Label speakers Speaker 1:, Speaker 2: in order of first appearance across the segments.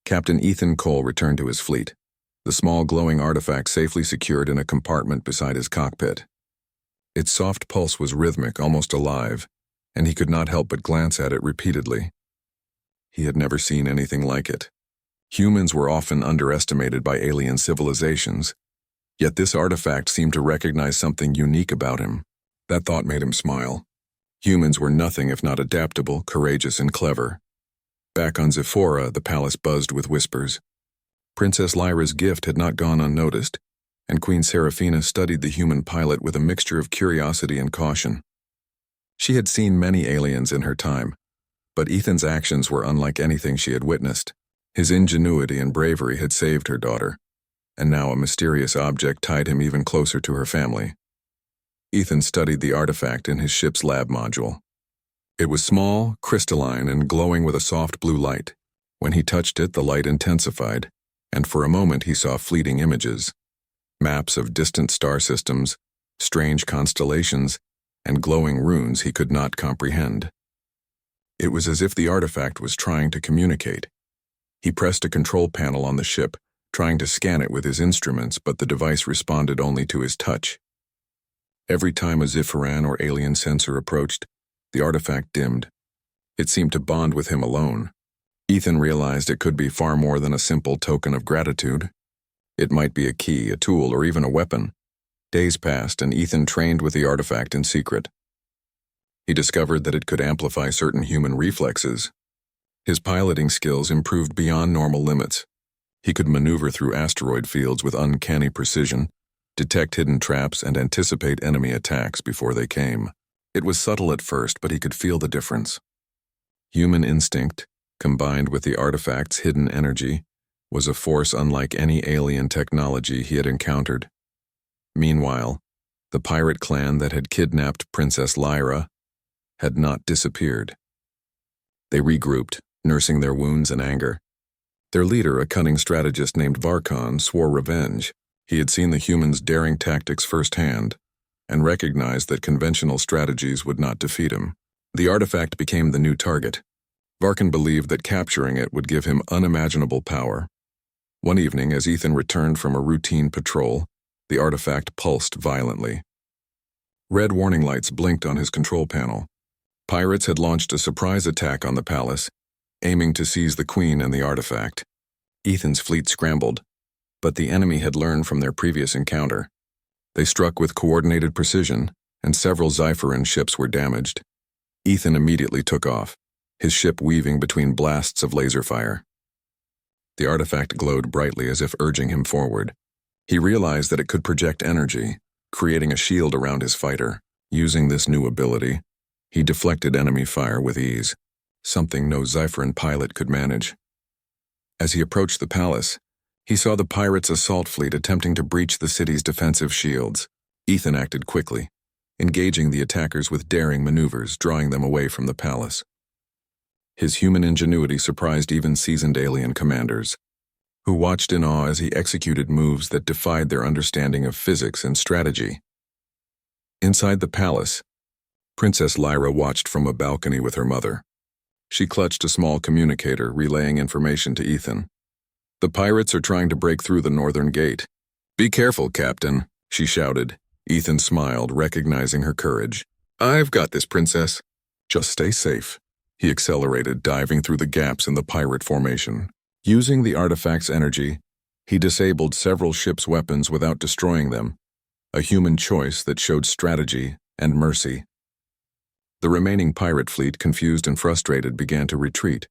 Speaker 1: Captain Ethan Cole returned to his fleet, the small glowing artifact safely secured in a compartment beside his cockpit. Its soft pulse was rhythmic, almost alive, and he could not help but glance at it repeatedly. He had never seen anything like it. Humans were often underestimated by alien civilizations, yet this artifact seemed to recognize something unique about him. That thought made him smile. Humans were nothing if not adaptable, courageous, and clever. Back on Zephora, the palace buzzed with whispers. Princess Lyra's gift had not gone unnoticed, and Queen Seraphina studied the human pilot with a mixture of curiosity and caution. She had seen many aliens in her time, but Ethan's actions were unlike anything she had witnessed. His ingenuity and bravery had saved her daughter, and now a mysterious object tied him even closer to her family. Ethan studied the artifact in his ship's lab module. It was small, crystalline, and glowing with a soft blue light. When he touched it, the light intensified, and for a moment he saw fleeting images. Maps of distant star systems, strange constellations, and glowing runes he could not comprehend. It was as if the artifact was trying to communicate. He pressed a control panel on the ship, trying to scan it with his instruments, but the device responded only to his touch. Every time a Zephyran or alien sensor approached, the artifact dimmed. It seemed to bond with him alone. Ethan realized it could be far more than a simple token of gratitude. It might be a key, a tool, or even a weapon. Days passed, and Ethan trained with the artifact in secret. He discovered that it could amplify certain human reflexes. His piloting skills improved beyond normal limits. He could maneuver through asteroid fields with uncanny precision, detect hidden traps, and anticipate enemy attacks before they came. It was subtle at first, but he could feel the difference. Human instinct, combined with the artifact's hidden energy, was a force unlike any alien technology he had encountered. Meanwhile, the pirate clan that had kidnapped Princess Lyra had not disappeared. They regrouped, nursing their wounds and anger. Their leader, a cunning strategist named Varkon, swore revenge. He had seen the humans' daring tactics firsthand, and recognized that conventional strategies would not defeat him. The artifact became the new target. Varkon believed that capturing it would give him unimaginable power. One evening, as Ethan returned from a routine patrol, the artifact pulsed violently. Red warning lights blinked on his control panel. Pirates had launched a surprise attack on the palace, aiming to seize the queen and the artifact. Ethan's fleet scrambled, but the enemy had learned from their previous encounter. They struck with coordinated precision, and several Zephyran ships were damaged. Ethan immediately took off, his ship weaving between blasts of laser fire. The artifact glowed brightly as if urging him forward. He realized that it could project energy, creating a shield around his fighter. Using this new ability, he deflected enemy fire with ease, something no Zephyran pilot could manage. As he approached the palace, he saw the pirates' assault fleet attempting to breach the city's defensive shields. Ethan acted quickly, engaging the attackers with daring maneuvers, drawing them away from the palace. His human ingenuity surprised even seasoned alien commanders, who watched in awe as he executed moves that defied their understanding of physics and strategy. Inside the palace, Princess Lyra watched from a balcony with her mother. She clutched a small communicator, relaying information to Ethan. "The pirates are trying to break through the northern gate. Be careful, Captain," she shouted. Ethan smiled, recognizing her courage. "I've got this, Princess. Just stay safe." He accelerated, diving through the gaps in the pirate formation. Using the artifact's energy, he disabled several ships' weapons without destroying them, a human choice that showed strategy and mercy. The remaining pirate fleet, confused and frustrated, began to retreat.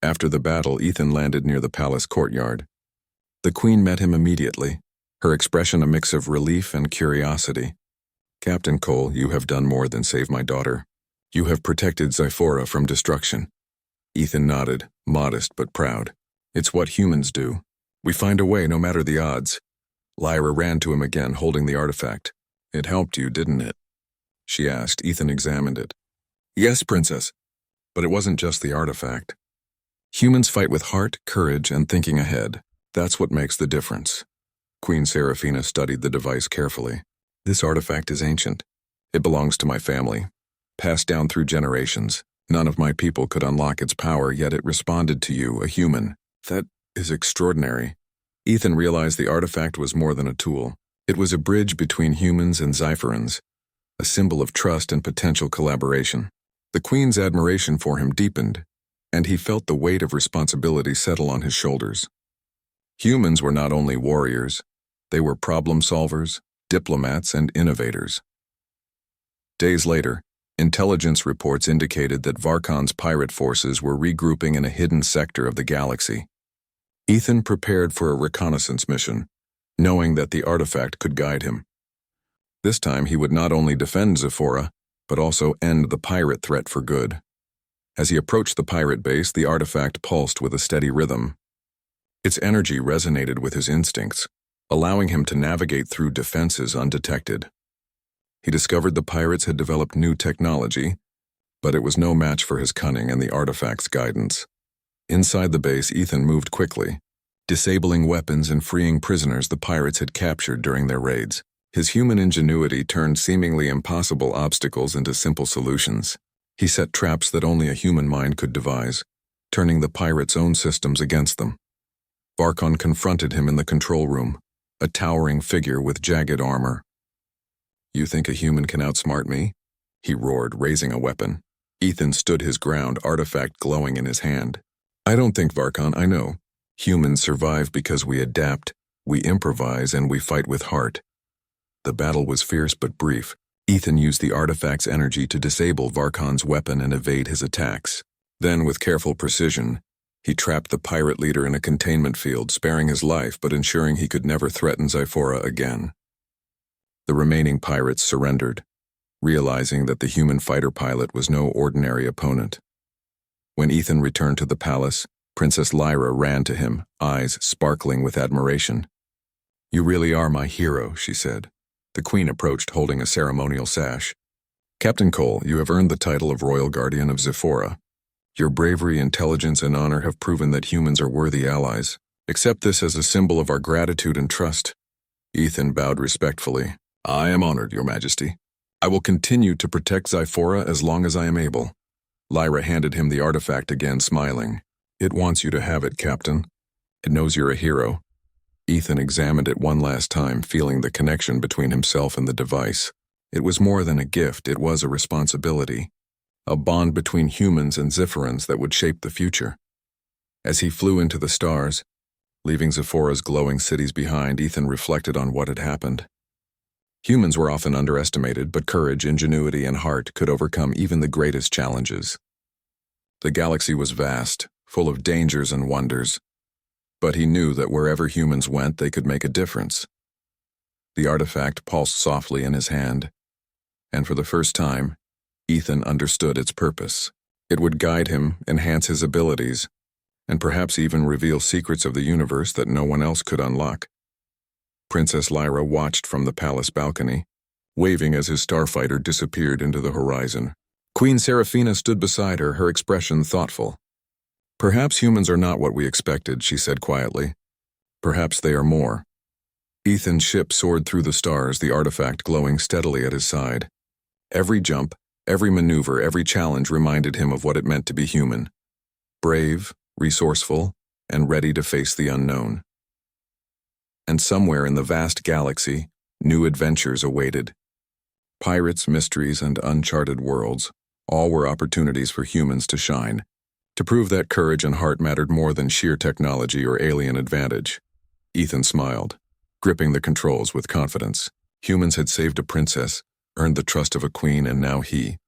Speaker 1: After the battle, Ethan landed near the palace courtyard. The queen met him immediately, her expression a mix of relief and curiosity. "Captain Cole, you have done more than save my daughter. You have protected Zephora from destruction." Ethan nodded, modest but proud. "It's what humans do. We find a way no matter the odds." Lyra ran to him again, holding the artifact. "It helped you, didn't it?" she asked. Ethan examined it. "Yes, Princess. But it wasn't just the artifact. Humans fight with heart, courage, and thinking ahead. That's what makes the difference." Queen Seraphina studied the device carefully. "This artifact is ancient. It belongs to my family, passed down through generations. None of my people could unlock its power, yet it responded to you, a human. That is extraordinary. Ethan realized the artifact was more than a tool. It was a bridge between humans and Xiferans, a symbol of trust and potential collaboration. The Queen's admiration for him deepened, and he felt the weight of responsibility settle on his shoulders. Humans were not only warriors, they were problem solvers, diplomats, and innovators. Days later, intelligence reports indicated that Varkon's pirate forces were regrouping in a hidden sector of the galaxy. Ethan prepared for a reconnaissance mission, knowing that the artifact could guide him. This time he would not only defend Zephora, but also end the pirate threat for good. As he approached the pirate base, the artifact pulsed with a steady rhythm. Its energy resonated with his instincts, allowing him to navigate through defenses undetected. He discovered the pirates had developed new technology, but it was no match for his cunning and the artifact's guidance. Inside the base, Ethan moved quickly, disabling weapons and freeing prisoners the pirates had captured during their raids. His human ingenuity turned seemingly impossible obstacles into simple solutions. He set traps that only a human mind could devise, turning the pirates' own systems against them. Varkon confronted him in the control room, a towering figure with jagged armor. "You think a human can outsmart me?" he roared, raising a weapon. Ethan stood his ground, artifact glowing in his hand. "I don't think, Varkon, I know. Humans survive because we adapt, we improvise, and we fight with heart." The battle was fierce but brief. Ethan used the artifact's energy to disable Varkon's weapon and evade his attacks. Then, with careful precision, he trapped the pirate leader in a containment field, sparing his life but ensuring he could never threaten Zephora again. The remaining pirates surrendered, realizing that the human fighter pilot was no ordinary opponent. When Ethan returned to the palace, Princess Lyra ran to him, eyes sparkling with admiration. "You really are my hero," she said. The Queen approached, holding a ceremonial sash. "Captain Cole, you have earned the title of Royal Guardian of Zephora. Your bravery, intelligence, and honor have proven that humans are worthy allies. Accept this as a symbol of our gratitude and trust." Ethan bowed respectfully. "I am honored, Your Majesty. I will continue to protect Zephora as long as I am able." Lyra handed him the artifact again, smiling. "It wants you to have it, Captain. It knows you're a hero." Ethan examined it one last time, feeling the connection between himself and the device. It was more than a gift, it was a responsibility. A bond between humans and Zephyrians that would shape the future. As he flew into the stars, leaving Zephora's glowing cities behind, Ethan reflected on what had happened. Humans were often underestimated, but courage, ingenuity, and heart could overcome even the greatest challenges. The galaxy was vast, full of dangers and wonders, but he knew that wherever humans went, they could make a difference. The artifact pulsed softly in his hand, and for the first time, Ethan understood its purpose. It would guide him, enhance his abilities, and perhaps even reveal secrets of the universe that no one else could unlock. Princess Lyra watched from the palace balcony, waving as his starfighter disappeared into the horizon. Queen Seraphina stood beside her, her expression thoughtful. "Perhaps humans are not what we expected," she said quietly. "Perhaps they are more." Ethan's ship soared through the stars, the artifact glowing steadily at his side. Every jump, every maneuver, every challenge reminded him of what it meant to be human. Brave, resourceful, and ready to face the unknown. And somewhere in the vast galaxy, new adventures awaited. Pirates, mysteries, and uncharted worlds, all were opportunities for humans to shine, to prove that courage and heart mattered more than sheer technology or alien advantage. Ethan smiled, gripping the controls with confidence. Humans had saved a princess, earned the trust of a queen, and now he.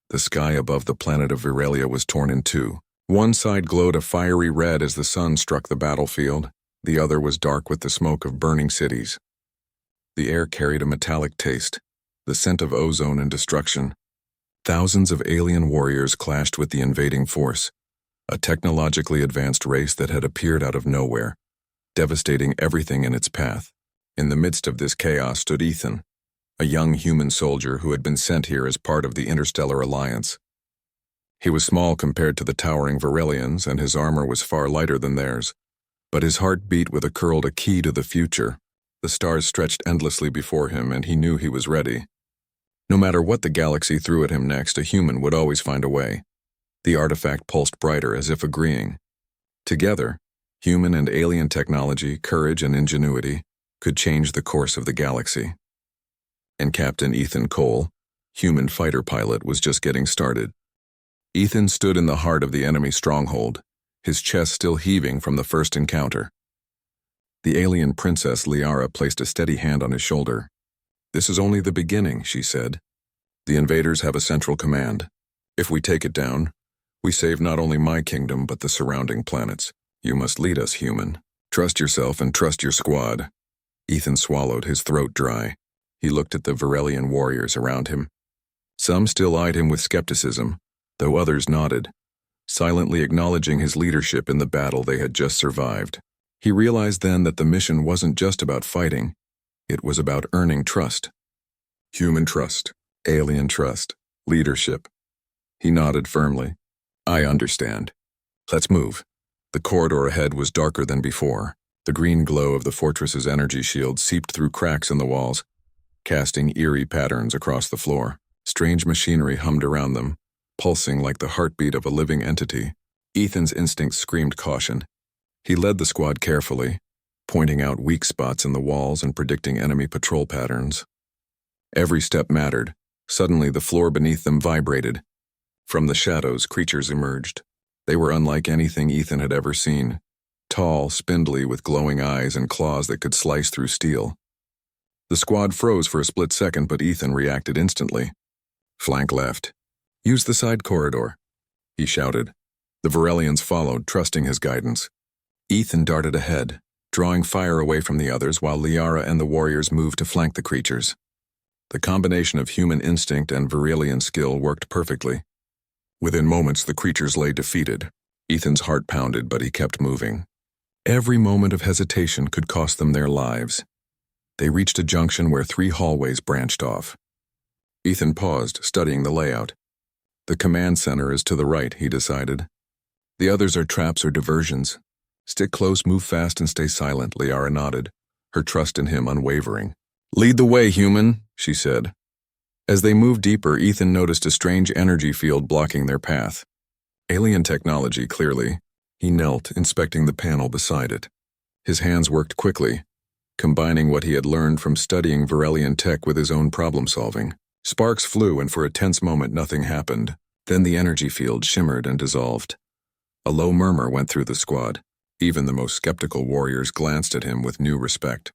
Speaker 1: The sky above the planet of Virelia was torn in two. One side glowed a fiery red as the sun struck the battlefield. The other was dark with the smoke of burning cities. The air carried a metallic taste, the scent of ozone and destruction. Thousands of alien warriors clashed with the invading force, a technologically advanced race that had appeared out of nowhere, devastating everything in its path. In the midst of this chaos stood Ethan, a young human soldier who had been sent here as part of the Interstellar Alliance. He was small compared to the towering Virelians, and his armor was far lighter than theirs, but his heart beat with a key to the future. The stars stretched endlessly before him, and he knew he was ready. No matter what the galaxy threw at him next, a human would always find a way. The artifact pulsed brighter, as if agreeing. Together, Human and alien technology, courage and ingenuity could change the course of the galaxy. And Captain Ethan Cole, human fighter pilot, was just getting started. Ethan stood in the heart of the enemy stronghold, his chest still heaving from the first encounter. The alien princess Liara placed a steady hand on his shoulder. "This is only the beginning," she said. "The invaders have a central command. If we take it down, we save not only my kingdom but the surrounding planets. You must lead us, human. Trust yourself and trust your squad." Ethan swallowed, his throat dry. He looked at the Varelian warriors around him. Some still eyed him with skepticism, though others nodded, silently acknowledging his leadership in the battle they had just survived. He realized then that the mission wasn't just about fighting, it was about earning trust. Human trust, alien trust, leadership. He nodded firmly. "I understand. Let's move." The corridor ahead was darker than before. The green glow of the fortress's energy shield seeped through cracks in the walls, casting eerie patterns across the floor. Strange machinery hummed around them, pulsing like the heartbeat of a living entity. Ethan's instincts screamed caution. He led the squad carefully, pointing out weak spots in the walls and predicting enemy patrol patterns. Every step mattered. Suddenly, the floor beneath them vibrated. From the shadows, creatures emerged. They were unlike anything Ethan had ever seen. Tall, spindly, with glowing eyes and claws that could slice through steel. The squad froze for a split second, but Ethan reacted instantly. "Flank left. Use the side corridor," he shouted. The Varelians followed, trusting his guidance. Ethan darted ahead, drawing fire away from the others while Liara and the warriors moved to flank the creatures. The combination of human instinct and Varelian skill worked perfectly. Within moments, the creatures lay defeated. Ethan's heart pounded, but he kept moving. Every moment of hesitation could cost them their lives. They reached a junction where 3 hallways branched off. Ethan paused, studying the layout. "The command center is to the right," he decided. "The others are traps or diversions. Stick close, move fast, and stay silent," Liara nodded, her trust in him unwavering. "Lead the way, human," she said. As they moved deeper, Ethan noticed a strange energy field blocking their path. Alien technology, clearly. He knelt, inspecting the panel beside it. His hands worked quickly, combining what he had learned from studying Varelian tech with his own problem-solving. Sparks flew, and for a tense moment nothing happened. Then the energy field shimmered and dissolved. A low murmur went through the squad. Even the most skeptical warriors glanced at him with new respect.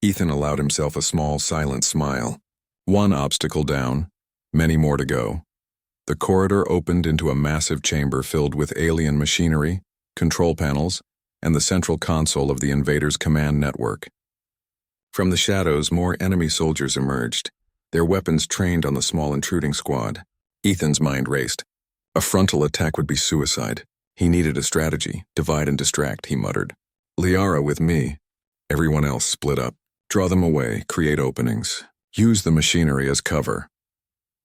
Speaker 1: Ethan allowed himself a small, silent smile. One obstacle down, many more to go. The corridor opened into a massive chamber filled with alien machinery, control panels, and the central console of the invaders' command network. From the shadows, more enemy soldiers emerged, their weapons trained on the small intruding squad. Ethan's mind raced. A frontal attack would be suicide. He needed a strategy. Divide and distract, he muttered. "Liara with me." Everyone else split up. Draw them away, create openings. Use the machinery as cover.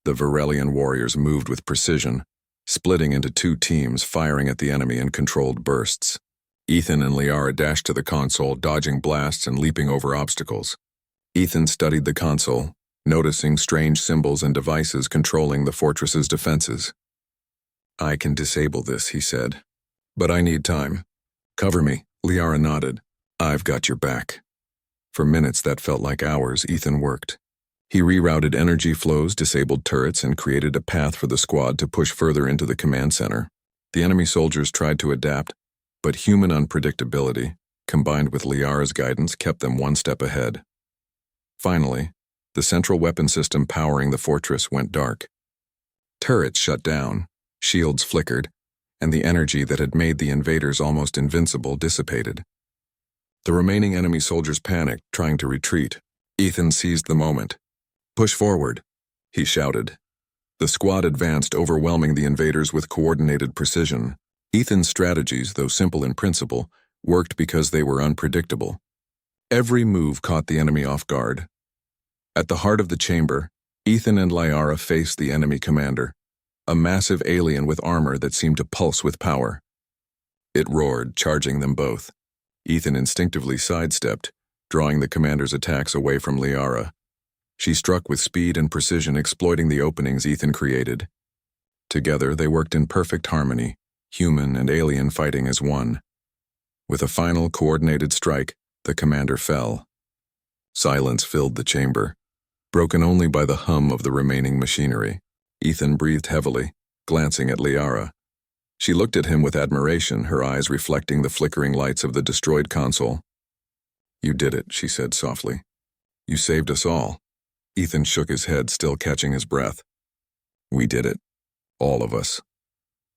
Speaker 1: The Varelian warriors moved with precision, splitting into 2 teams, firing at the enemy in controlled bursts. Ethan and Liara dashed to the console, dodging blasts and leaping over obstacles. Ethan studied the console, noticing strange symbols and devices controlling the fortress's defenses. "I can disable this," he said. "But I need time." "Cover me," Liara nodded. "I've got your back." For minutes that felt like hours, Ethan worked. He rerouted energy flows, disabled turrets, and created a path for the squad to push further into the command center. The enemy soldiers tried to adapt, but human unpredictability, combined with Liara's guidance, kept them one step ahead. Finally, the central weapon system powering the fortress went dark. Turrets shut down, shields flickered, and the energy that had made the invaders almost invincible dissipated. The remaining enemy soldiers panicked, trying to retreat. Ethan seized the moment. "Push forward," he shouted. The squad advanced, overwhelming the invaders with coordinated precision. Ethan's strategies, though simple in principle, worked because they were unpredictable. Every move caught the enemy off guard. At the heart of the chamber, Ethan and Liara faced the enemy commander, a massive alien with armor that seemed to pulse with power. It roared, charging them both. Ethan instinctively sidestepped, drawing the commander's attacks away from Liara. She struck with speed and precision, exploiting the openings Ethan created. Together, they worked in perfect harmony, human and alien fighting as one. With a final coordinated strike, the commander fell. Silence filled the chamber, broken only by the hum of the remaining machinery. Ethan breathed heavily, glancing at Liara. She looked at him with admiration, her eyes reflecting the flickering lights of the destroyed console. "You did it," she said softly. "You saved us all." Ethan shook his head, still catching his breath. "We did it. All of us."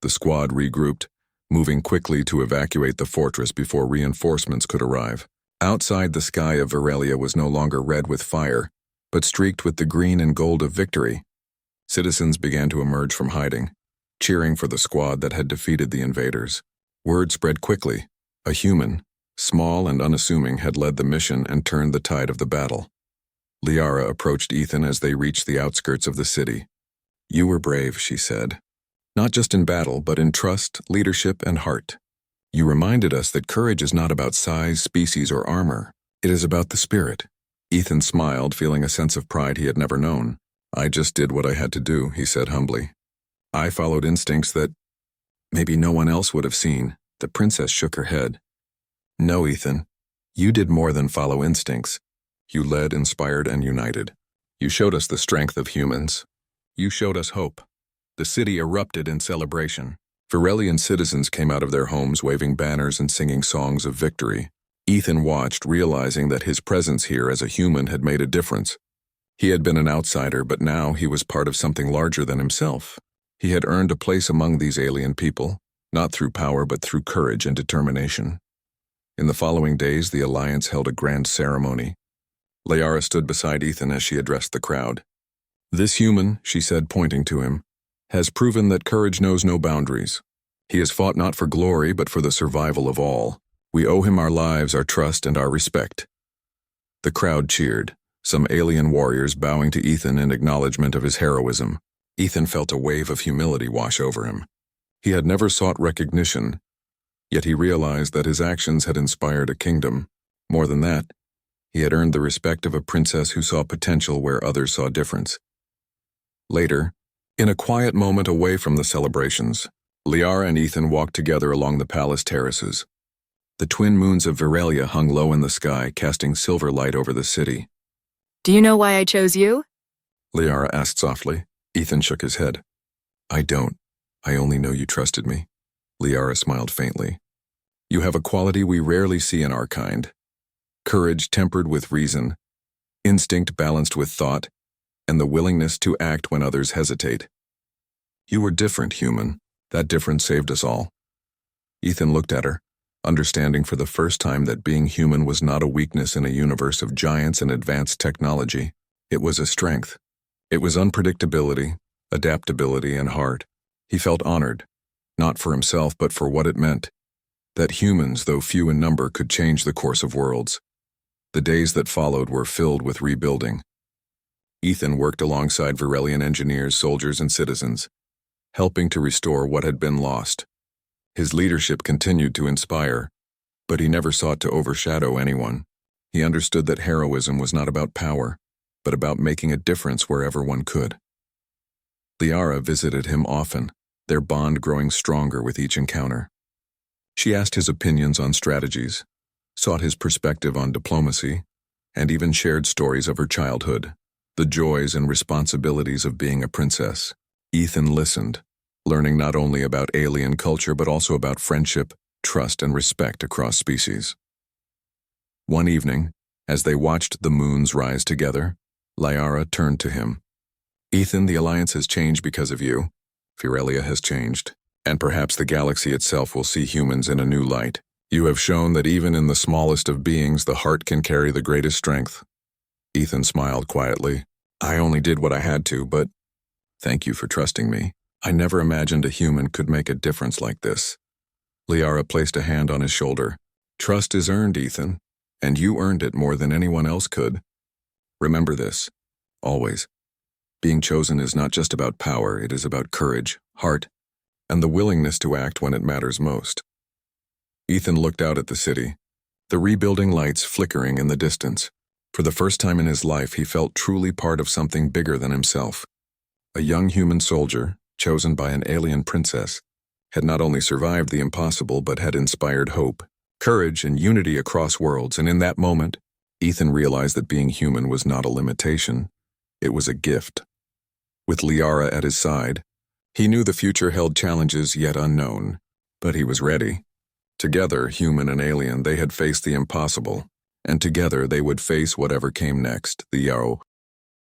Speaker 1: The squad regrouped, moving quickly to evacuate the fortress before reinforcements could arrive. Outside, the sky of Virelia was no longer red with fire, but streaked with the green and gold of victory. Citizens began to emerge from hiding, cheering for the squad that had defeated the invaders. Word spread quickly. A human, small and unassuming, had led the mission and turned the tide of the battle. Liara approached Ethan as they reached the outskirts of the city. "You were brave," she said. "Not just in battle, but in trust, leadership, and heart. You reminded us that courage is not about size, species, or armor. It is about the spirit." Ethan smiled, feeling a sense of pride he had never known. "I just did what I had to do," he said humbly. "I followed instincts that maybe no one else would have seen." The princess shook her head. "No, Ethan. You did more than follow instincts. You led, inspired, and united. You showed us the strength of humans. You showed us hope." The city erupted in celebration. Virelian citizens came out of their homes waving banners and singing songs of victory. Ethan watched, realizing that his presence here as a human had made a difference. He had been an outsider, but now he was part of something larger than himself. He had earned a place among these alien people, not through power but through courage and determination. In the following days, the Alliance held a grand ceremony. Liara stood beside Ethan as she addressed the crowd. "This human," she said, pointing to him, "has proven that courage knows no boundaries. He has fought not for glory but for the survival of all. We owe him our lives, our trust, and our respect." The crowd cheered, some alien warriors bowing to Ethan in acknowledgement of his heroism. Ethan felt a wave of humility wash over him. He had never sought recognition, yet he realized that his actions had inspired a kingdom. More than that, he had earned the respect of a princess who saw potential where others saw difference. Later, in a quiet moment away from the celebrations, Liara and Ethan walked together along the palace terraces. The twin moons of Virelia hung low in the sky, casting silver light over the city.
Speaker 2: "Do you know why I chose you?"
Speaker 1: Liara asked softly. Ethan shook his head. "I don't. I only know you trusted me." Liara smiled faintly. "You have a quality we rarely see in our kind. Courage tempered with reason, instinct balanced with thought, and the willingness to act when others hesitate. You were different, human. That difference saved us all." Ethan looked at her, understanding for the first time that being human was not a weakness in a universe of giants and advanced technology. It was a strength. It was unpredictability, adaptability, and heart. He felt honored, not for himself but for what it meant, that humans, though few in number, could change the course of worlds. The days that followed were filled with rebuilding. Ethan worked alongside Virelian engineers, soldiers, and citizens, helping to restore what had been lost. His leadership continued to inspire, but he never sought to overshadow anyone. He understood that heroism was not about power, but about making a difference wherever one could. Liara visited him often, their bond growing stronger with each encounter. She asked his opinions on strategies, sought his perspective on diplomacy, and even shared stories of her childhood, the joys and responsibilities of being a princess. Ethan listened, learning not only about alien culture but also about friendship, trust, and respect across species. One evening, as they watched the moons rise together, Liara turned to him. "Ethan, the Alliance has changed because of you. Virelia has changed, and perhaps the galaxy itself will see humans in a new light. You have shown that even in the smallest of beings, the heart can carry the greatest strength." Ethan smiled quietly. "I only did what I had to, but thank you for trusting me. I never imagined a human could make a difference like this." Liara placed a hand on his shoulder. "Trust is earned, Ethan, and you earned it more than anyone else could. Remember this, always. Being chosen is not just about power, it is about courage, heart, and the willingness to act when it matters most." Ethan looked out at the city, the rebuilding lights flickering in the distance. For the first time in his life, he felt truly part of something bigger than himself. A young human soldier, chosen by an alien princess, had not only survived the impossible but had inspired hope. Courage and unity across worlds, and in that moment, Ethan realized that being human was not a limitation, it was a gift. With Liara at his side, he knew the future held challenges yet unknown, but he was ready. Together, human and alien, they had faced the impossible, and together they would face whatever came next. The Yarrow